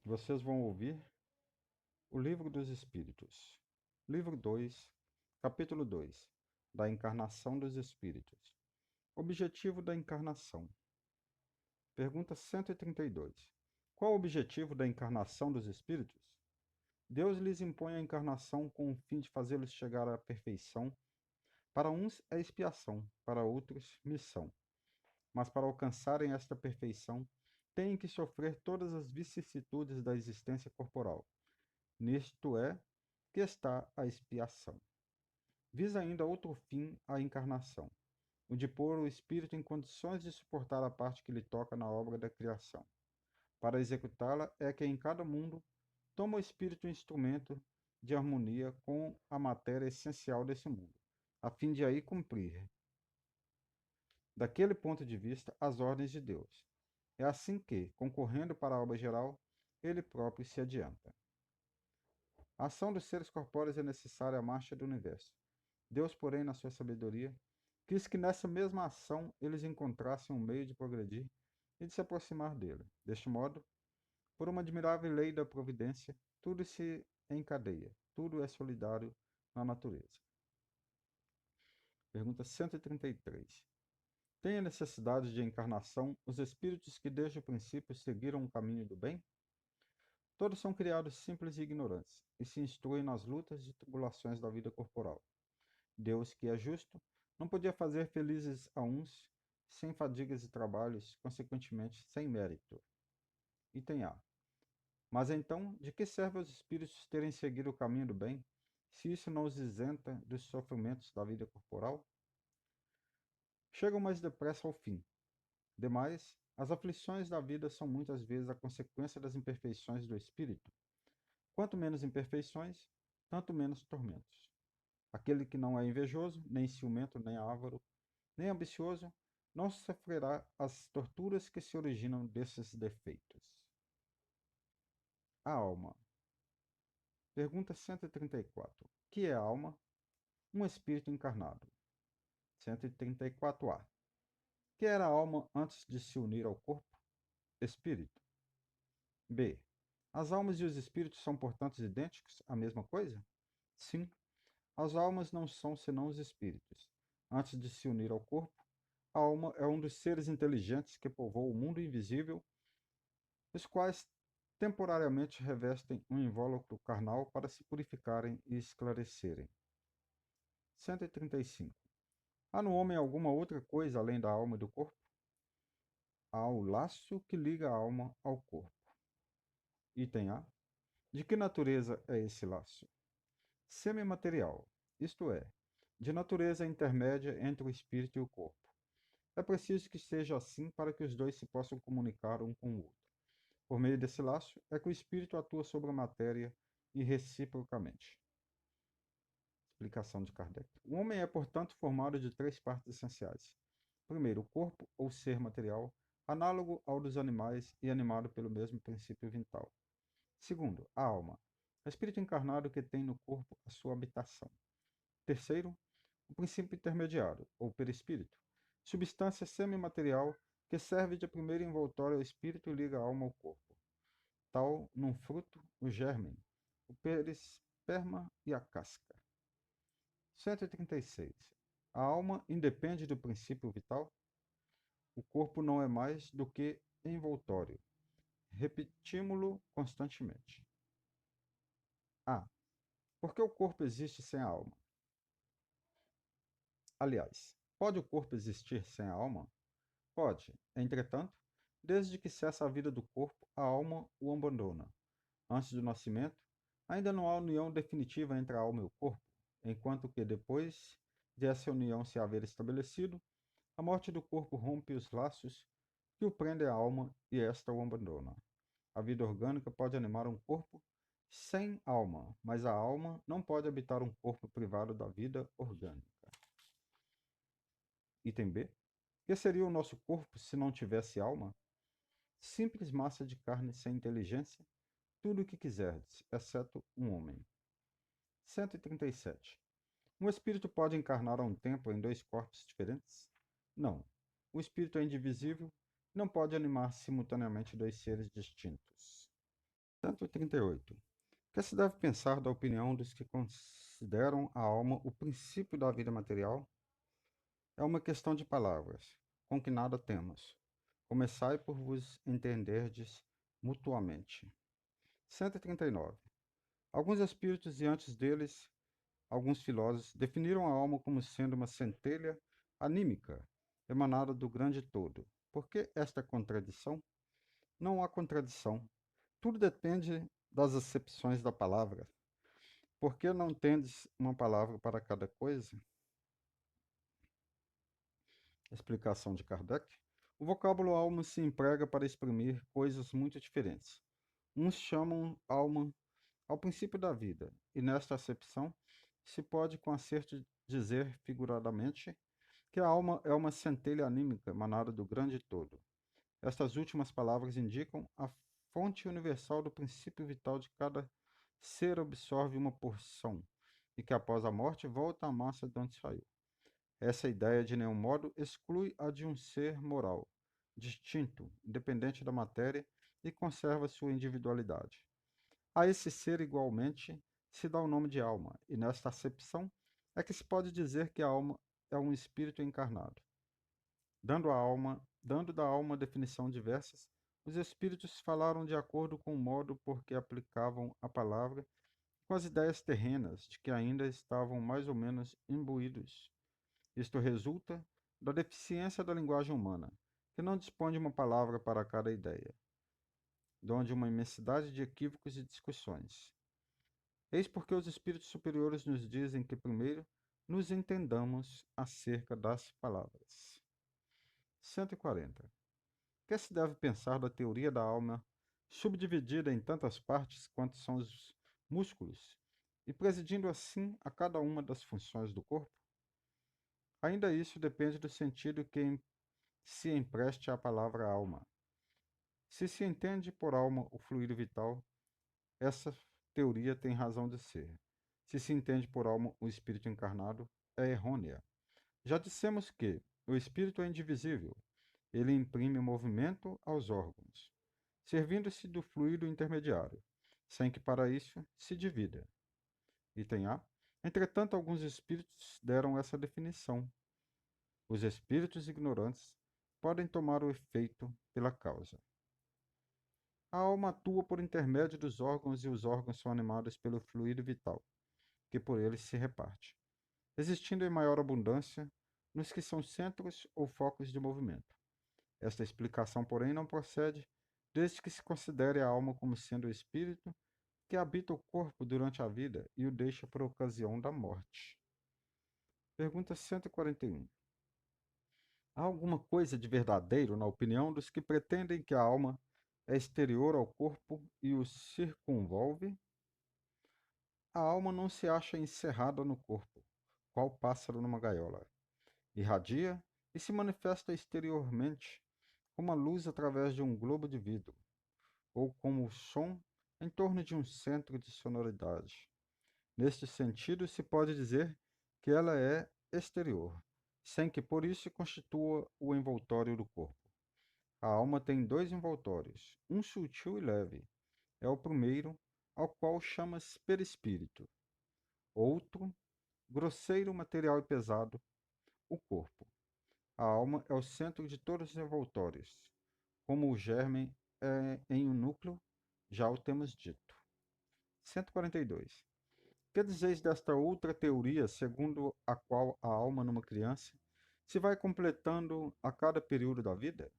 Vocês vão ouvir o Livro dos Espíritos, Livro 2, Capítulo 2, da Encarnação dos Espíritos. Objetivo da encarnação. Pergunta 132. Qual o objetivo da encarnação dos espíritos? Deus lhes impõe a encarnação com o fim de fazê-los chegar à perfeição. Para uns é expiação, para outros, missão. Mas para alcançarem esta perfeição, têm que sofrer todas as vicissitudes da existência corporal. Nisto é que está a expiação. Visa ainda outro fim a encarnação, o de pôr o espírito em condições de suportar a parte que lhe toca na obra da criação. Para executá-la é que em cada mundo toma o espírito um instrumento de harmonia com a matéria essencial desse mundo, a fim de aí cumprir, daquele ponto de vista, as ordens de Deus. É assim que, concorrendo para a obra geral, ele próprio se adianta. A ação dos seres corpóreos é necessária à marcha do universo. Deus, porém, na sua sabedoria, quis que nessa mesma ação eles encontrassem um meio de progredir e de se aproximar dele. Deste modo, por uma admirável lei da providência, tudo se encadeia, tudo é solidário na natureza. Pergunta 133. Tem a necessidade de encarnação os espíritos que desde o princípio seguiram o caminho do bem? Todos são criados simples e ignorantes, e se instruem nas lutas e tribulações da vida corporal. Deus, que é justo, não podia fazer felizes a uns sem fadigas e trabalhos, consequentemente sem mérito. Item A. Mas então, de que serve aos espíritos terem seguido o caminho do bem, se isso não os isenta dos sofrimentos da vida corporal? Chegam mais depressa ao fim. Demais, as aflições da vida são muitas vezes a consequência das imperfeições do espírito. Quanto menos imperfeições, tanto menos tormentos. Aquele que não é invejoso, nem ciumento, nem avaro, nem ambicioso, não sofrerá as torturas que se originam desses defeitos. A alma. Pergunta 134. Que é a alma? Um espírito encarnado. 134A. Que era a alma antes de se unir ao corpo? Espírito. B. As almas e os espíritos são, portanto, idênticos, a mesma coisa? Sim. As almas não são senão os espíritos. Antes de se unir ao corpo, a alma é um dos seres inteligentes que povoam o mundo invisível, os quais temporariamente revestem um invólucro carnal para se purificarem e esclarecerem. 135. Há no homem alguma outra coisa além da alma e do corpo? Há o laço que liga a alma ao corpo. Item A. De que natureza é esse laço? Semimaterial, isto é, de natureza intermédia entre o espírito e o corpo. É preciso que seja assim para que os dois se possam comunicar um com o outro. Por meio desse laço é que o espírito atua sobre a matéria e reciprocamente. Explicação de Kardec. O homem é, portanto, formado de três partes essenciais. Primeiro, o corpo, ou ser material, análogo ao dos animais e animado pelo mesmo princípio vital. Segundo, a alma, espírito encarnado que tem no corpo a sua habitação. Terceiro, o princípio intermediário, ou perispírito, substância semimaterial que serve de primeiro envoltório ao espírito e liga a alma ao corpo. Tal, num fruto, o germen, o perisperma e a casca. 136. A alma independe do princípio vital? O corpo não é mais do que envoltório. Repetimos-lo constantemente. A. Por que o corpo existe sem a alma? Aliás, pode o corpo existir sem a alma? Pode. Entretanto, desde que cessa a vida do corpo, a alma o abandona. Antes do nascimento, ainda não há união definitiva entre a alma e o corpo, enquanto que depois de essa união se haver estabelecido, a morte do corpo rompe os laços que o prendem à alma e esta o abandona. A vida orgânica pode animar um corpo sem alma, mas a alma não pode habitar um corpo privado da vida orgânica. Item B. Que seria o nosso corpo se não tivesse alma? Simples massa de carne sem inteligência, tudo o que quiserdes, exceto um homem. 137. Um espírito pode encarnar a um tempo em dois corpos diferentes? Não. O espírito é indivisível, não pode animar simultaneamente dois seres distintos. 138. O que se deve pensar da opinião dos que consideram a alma o princípio da vida material? É uma questão de palavras, com que nada temos. Começai por vos entenderdes mutuamente. 139. Alguns espíritos e antes deles, alguns filósofos definiram a alma como sendo uma centelha anímica, emanada do grande todo. Por que esta contradição? Não há contradição. Tudo depende das acepções da palavra. Por que não tendes uma palavra para cada coisa? Explicação de Kardec. O vocábulo alma se emprega para exprimir coisas muito diferentes. Uns chamam alma ao princípio da vida, e nesta acepção se pode com acerto dizer figuradamente que a alma é uma centelha anímica emanada do grande todo. Estas últimas palavras indicam a fonte universal do princípio vital de cada ser absorve uma porção, e que após a morte volta à massa de onde saiu. Essa ideia de nenhum modo exclui a de um ser moral, distinto, independente da matéria e conserva sua individualidade. A esse ser, igualmente, se dá o nome de alma, e nesta acepção é que se pode dizer que a alma é um espírito encarnado. Dando da alma definição diversas, os espíritos falaram de acordo com o modo por que aplicavam a palavra com as ideias terrenas de que ainda estavam mais ou menos imbuídos. Isto resulta da deficiência da linguagem humana, que não dispõe de uma palavra para cada ideia, donde uma imensidade de equívocos e discussões. Eis porque os espíritos superiores nos dizem que primeiro nos entendamos acerca das palavras. 140. O que se deve pensar da teoria da alma, subdividida em tantas partes quanto são os músculos, e presidindo assim a cada uma das funções do corpo? Ainda isso depende do sentido que se empreste à palavra alma. Se se entende por alma o fluido vital, essa teoria tem razão de ser. Se se entende por alma o espírito encarnado, é errônea. Já dissemos que o espírito é indivisível. Ele imprime movimento aos órgãos, servindo-se do fluido intermediário, sem que para isso se divida. Item A. Entretanto, alguns espíritos deram essa definição. Os espíritos ignorantes podem tomar o efeito pela causa. A alma atua por intermédio dos órgãos e os órgãos são animados pelo fluido vital, que por eles se reparte, existindo em maior abundância nos que são centros ou focos de movimento. Esta explicação, porém, não procede desde que se considere a alma como sendo o espírito que habita o corpo durante a vida e o deixa por ocasião da morte. Pergunta 141. Há alguma coisa de verdadeiro na opinião dos que pretendem que a alma é exterior ao corpo e o circunvolve? A alma não se acha encerrada no corpo, qual pássaro numa gaiola. Irradia e se manifesta exteriormente, como a luz através de um globo de vidro, ou como o som em torno de um centro de sonoridade. Neste sentido, se pode dizer que ela é exterior, sem que por isso constitua o envoltório do corpo. A alma tem dois envoltórios, um sutil e leve. É o primeiro, ao qual chamas perispírito. Outro, grosseiro, material e pesado, o corpo. A alma é o centro de todos os envoltórios. Como o germe é em um núcleo, já o temos dito. 142. Que dizeis desta outra teoria, segundo a qual a alma numa criança se vai completando a cada período da vida?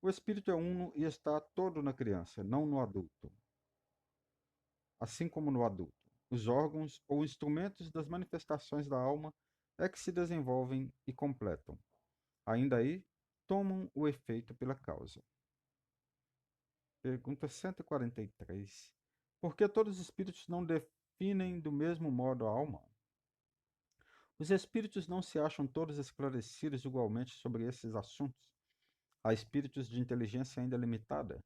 O espírito é uno e está todo na criança, não no adulto. Assim como no adulto, os órgãos ou instrumentos das manifestações da alma é que se desenvolvem e completam. Ainda aí, tomam o efeito pela causa. Pergunta 143. Por que todos os espíritos não definem do mesmo modo a alma? Os espíritos não se acham todos esclarecidos igualmente sobre esses assuntos. Há espíritos de inteligência ainda limitada,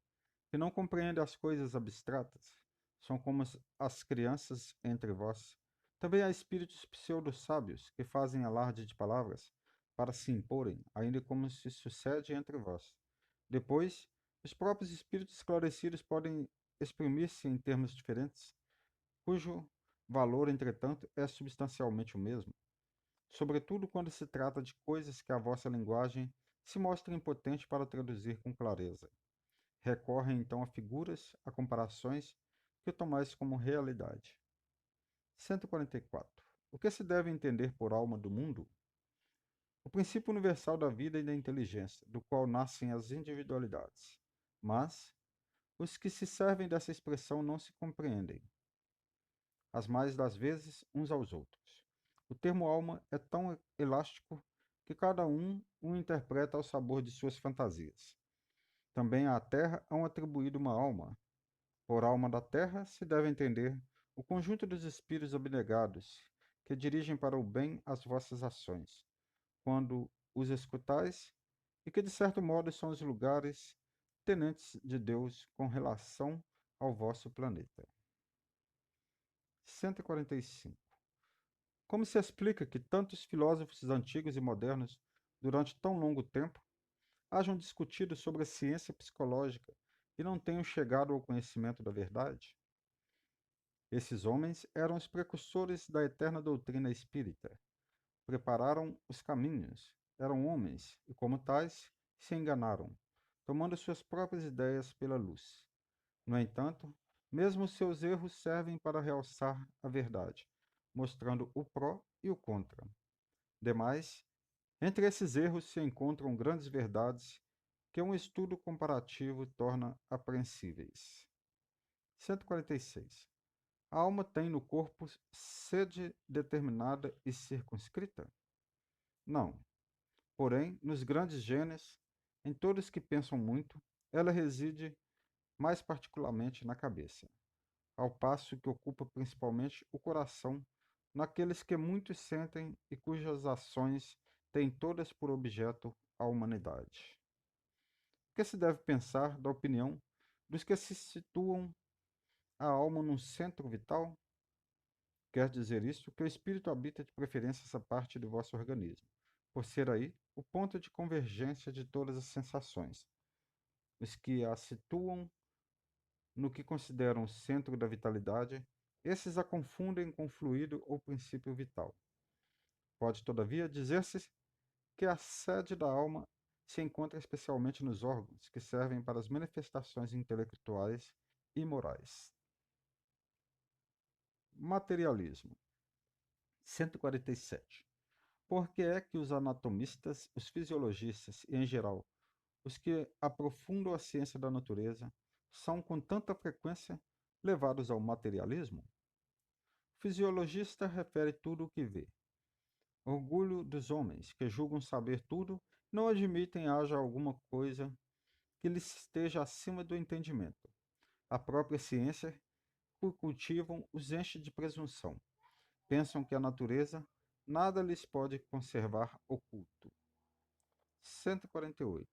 que não compreendem as coisas abstratas. São como as crianças entre vós. Também há espíritos pseudo-sábios, que fazem alarde de palavras para se imporem, ainda como se sucede entre vós. Depois, os próprios espíritos esclarecidos podem exprimir-se em termos diferentes, cujo valor, entretanto, é substancialmente o mesmo, sobretudo quando se trata de coisas que a vossa linguagem se mostra impotente para traduzir com clareza. Recorrem então a figuras, a comparações que tomais como realidade. 144. O que se deve entender por alma do mundo? O princípio universal da vida e da inteligência, do qual nascem as individualidades. Mas os que se servem dessa expressão não se compreendem, as mais das vezes, uns aos outros. O termo alma é tão elástico que cada um o interpreta ao sabor de suas fantasias. Também à terra hão atribuído uma alma. Por alma da terra se deve entender o conjunto dos espíritos abnegados que dirigem para o bem as vossas ações, quando os escutais, e que de certo modo são os lugares tenentes de Deus com relação ao vosso planeta. 145. Como se explica que tantos filósofos antigos e modernos, durante tão longo tempo, hajam discutido sobre a ciência psicológica e não tenham chegado ao conhecimento da verdade? Esses homens eram os precursores da eterna doutrina espírita. Prepararam os caminhos, eram homens e, como tais, se enganaram, tomando suas próprias ideias pela luz. No entanto, mesmo seus erros servem para realçar a verdade, mostrando o pró e o contra. Demais, entre esses erros se encontram grandes verdades que um estudo comparativo torna apreensíveis. 146. A alma tem no corpo sede determinada e circunscrita? Não. Porém, nos grandes genes, em todos que pensam muito, ela reside mais particularmente na cabeça, ao passo que ocupa principalmente o coração naqueles que muito sentem e cujas ações têm todas por objeto a humanidade. O que se deve pensar da opinião dos que se situam a alma num centro vital? Quer dizer isso que o espírito habita de preferência essa parte do vosso organismo, por ser aí o ponto de convergência de todas as sensações. Os que a situam no que consideram o centro da vitalidade, esses a confundem com o fluido ou princípio vital. Pode, todavia, dizer-se que a sede da alma se encontra especialmente nos órgãos que servem para as manifestações intelectuais e morais. Materialismo. 147. Por que é que os anatomistas, os fisiologistas e, em geral, os que aprofundam a ciência da natureza, são com tanta frequência levados ao materialismo? O fisiologista refere tudo o que vê. Orgulho dos homens, que julgam saber tudo, não admitem haja alguma coisa que lhes esteja acima do entendimento. A própria ciência que cultivam os enche de presunção. Pensam que a natureza nada lhes pode conservar oculto. 148.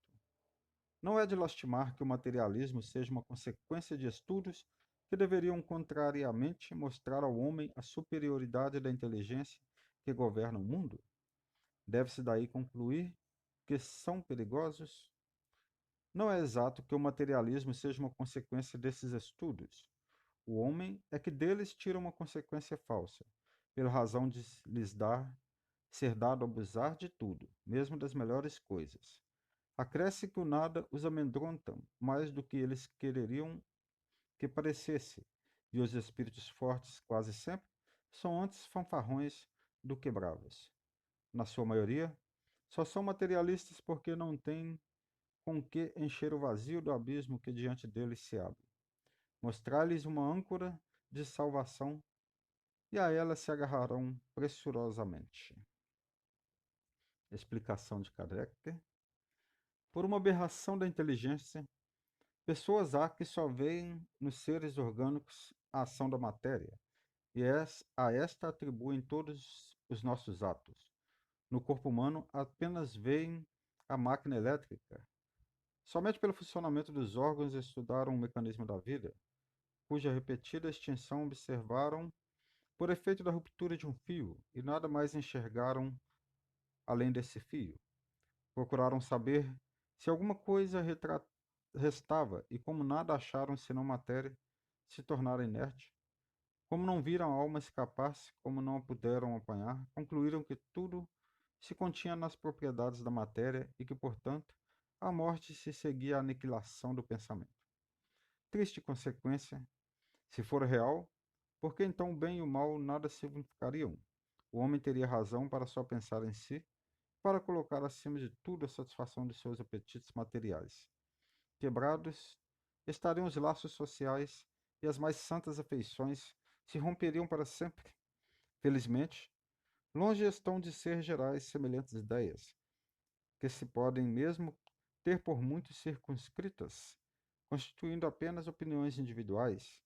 Não é de lastimar que o materialismo seja uma consequência de estudos que deveriam contrariamente mostrar ao homem a superioridade da inteligência que governa o mundo? Deve-se daí concluir que são perigosos? Não é exato que o materialismo seja uma consequência desses estudos. O homem é que deles tira uma consequência falsa, pela razão de lhes ser dado abusar de tudo, mesmo das melhores coisas. Acresce que o nada os amedronta mais do que eles quereriam que parecesse, e os espíritos fortes, quase sempre, são antes fanfarrões do que bravos. Na sua maioria, só são materialistas porque não têm com que encher o vazio do abismo que diante deles se abre. Mostrar-lhes uma âncora de salvação e a ela se agarrarão pressurosamente. Explicação de Kardec. Por uma aberração da inteligência, pessoas há que só veem nos seres orgânicos a ação da matéria, e a esta atribuem todos os nossos atos. No corpo humano, apenas veem a máquina elétrica. Somente pelo funcionamento dos órgãos estudaram o mecanismo da vida, cuja repetida extinção observaram por efeito da ruptura de um fio, e nada mais enxergaram além desse fio. Procuraram saber se alguma coisa restava, e como nada acharam senão matéria, se tornara inerte, como não viram a alma escapar-se, como não a puderam apanhar, concluíram que tudo se continha nas propriedades da matéria e que, portanto, a morte se seguia à aniquilação do pensamento. Triste consequência, se for real, porque então o bem e o mal nada significariam. O homem teria razão para só pensar em si, para colocar acima de tudo a satisfação de seus apetites materiais. Quebrados, estariam os laços sociais e as mais santas afeições se romperiam para sempre. Felizmente, longe estão de ser gerais semelhantes ideias, que se podem mesmo ter por muito circunscritas, constituindo apenas opiniões individuais,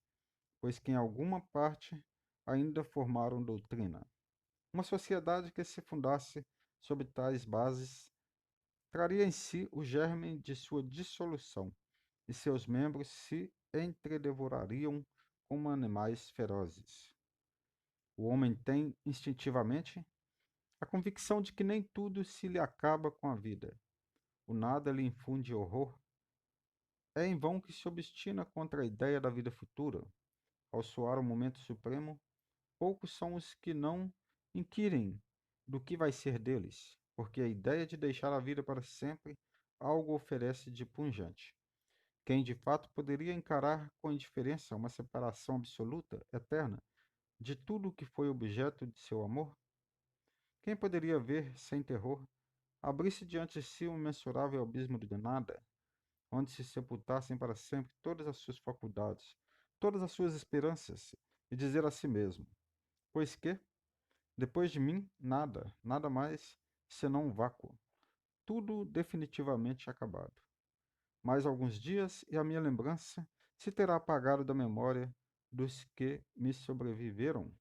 pois que em alguma parte ainda formaram doutrina. Uma sociedade que se fundasse sobre tais bases traria em si o germe de sua dissolução, e seus membros se entredevorariam como animais ferozes. O homem tem, instintivamente, a convicção de que nem tudo se lhe acaba com a vida. O nada lhe infunde horror. É em vão que se obstina contra a ideia da vida futura. Ao soar o momento supremo, poucos são os que não inquirem do que vai ser deles, porque a ideia de deixar a vida para sempre algo oferece de punjante. Quem de fato poderia encarar com indiferença uma separação absoluta, eterna, de tudo o que foi objeto de seu amor? Quem poderia ver, sem terror, abrir-se diante de si um imensurável abismo de nada, onde se sepultassem para sempre todas as suas faculdades, todas as suas esperanças, e dizer a si mesmo: pois que, depois de mim, nada, nada mais, senão um vácuo, tudo definitivamente acabado. Mais alguns dias e a minha lembrança se terá apagado da memória dos que me sobreviveram.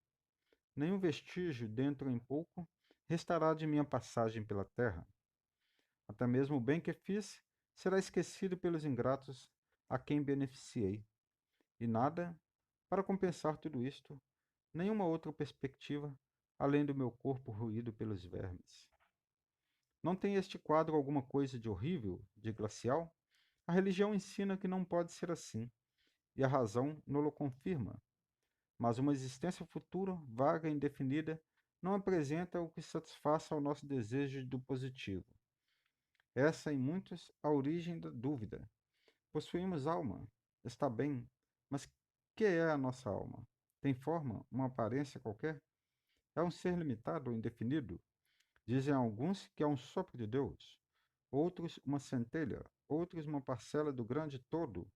Nenhum vestígio, dentro em pouco, restará de minha passagem pela terra. Até mesmo o bem que fiz será esquecido pelos ingratos a quem beneficiei. E nada, para compensar tudo isto, nenhuma outra perspectiva, além do meu corpo roído pelos vermes. Não tem este quadro alguma coisa de horrível, de glacial? A religião ensina que não pode ser assim, e a razão nolo confirma. Mas uma existência futura, vaga e indefinida, não apresenta o que satisfaça ao nosso desejo do positivo. Essa, em muitos, a origem da dúvida. Possuímos alma, está bem, mas que é a nossa alma? Tem forma, uma aparência qualquer? É um ser limitado ou indefinido? Dizem alguns que é um sopro de Deus, outros uma centelha, outros uma parcela do grande todo,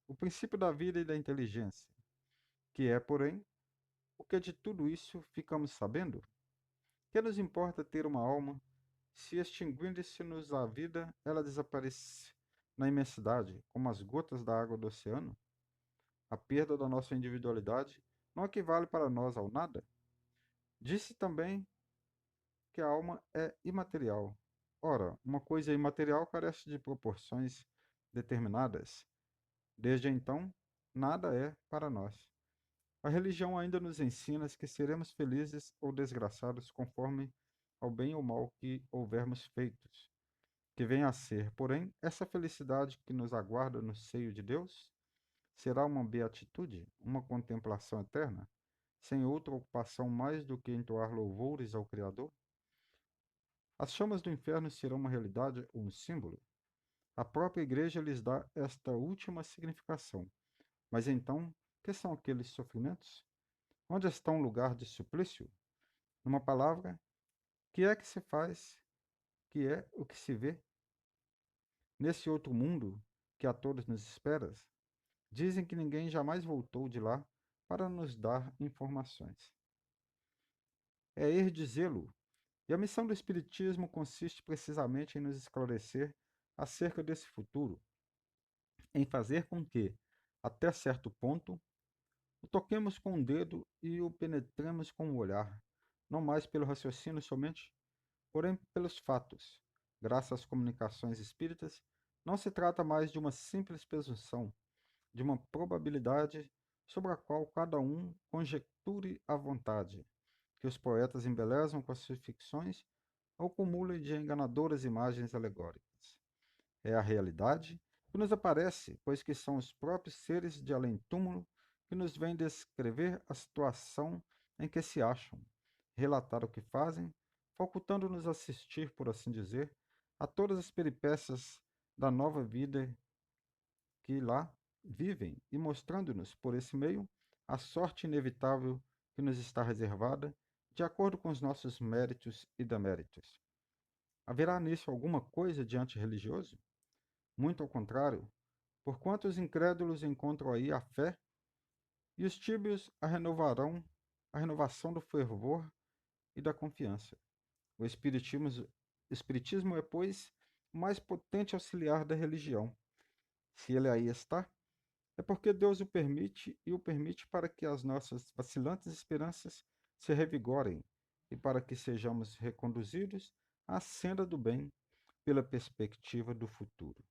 o princípio da vida e da inteligência, que é, porém, o que de tudo isso ficamos sabendo? Que nos importa ter uma alma, se extinguindo-se-nos a vida, ela desaparece na imensidade, como as gotas da água do oceano? A perda da nossa individualidade não equivale para nós ao nada? Disse também que a alma é imaterial. Ora, uma coisa imaterial carece de proporções determinadas. Desde então, nada é para nós. A religião ainda nos ensina que seremos felizes ou desgraçados conforme ao bem ou mal que houvermos feitos. Que venha a ser, porém, essa felicidade que nos aguarda no seio de Deus? Será uma beatitude, uma contemplação eterna, sem outra ocupação mais do que entoar louvores ao Criador? As chamas do inferno serão uma realidade ou um símbolo? A própria Igreja lhes dá esta última significação. Mas então, que são aqueles sofrimentos? Onde está um lugar de suplício? Numa palavra, que é que se faz, que é o que se vê? Nesse outro mundo que a todos nos espera, dizem que ninguém jamais voltou de lá para nos dar informações. É ir dizê-lo, e a missão do Espiritismo consiste precisamente em nos esclarecer acerca desse futuro, em fazer com que, até certo ponto, o toquemos com o dedo e o penetremos com o olhar, não mais pelo raciocínio somente, porém pelos fatos. Graças às comunicações espíritas, não se trata mais de uma simples presunção, de uma probabilidade sobre a qual cada um conjecture à vontade, que os poetas embelezam com as suas ficções ou cumulem de enganadoras imagens alegóricas. É a realidade que nos aparece, pois que são os próprios seres de além-túmulo que nos vem descrever a situação em que se acham, relatar o que fazem, facultando-nos assistir, por assim dizer, a todas as peripécias da nova vida que lá vivem e mostrando-nos, por esse meio, a sorte inevitável que nos está reservada, de acordo com os nossos méritos e deméritos. Haverá nisso alguma coisa de antirreligioso? Muito ao contrário, porquanto os incrédulos encontram aí a fé e os tíbios a renovação do fervor e da confiança. O espiritismo é, pois, o mais potente auxiliar da religião. Se ele aí está, é porque Deus o permite e o permite para que as nossas vacilantes esperanças se revigorem e para que sejamos reconduzidos à senda do bem pela perspectiva do futuro.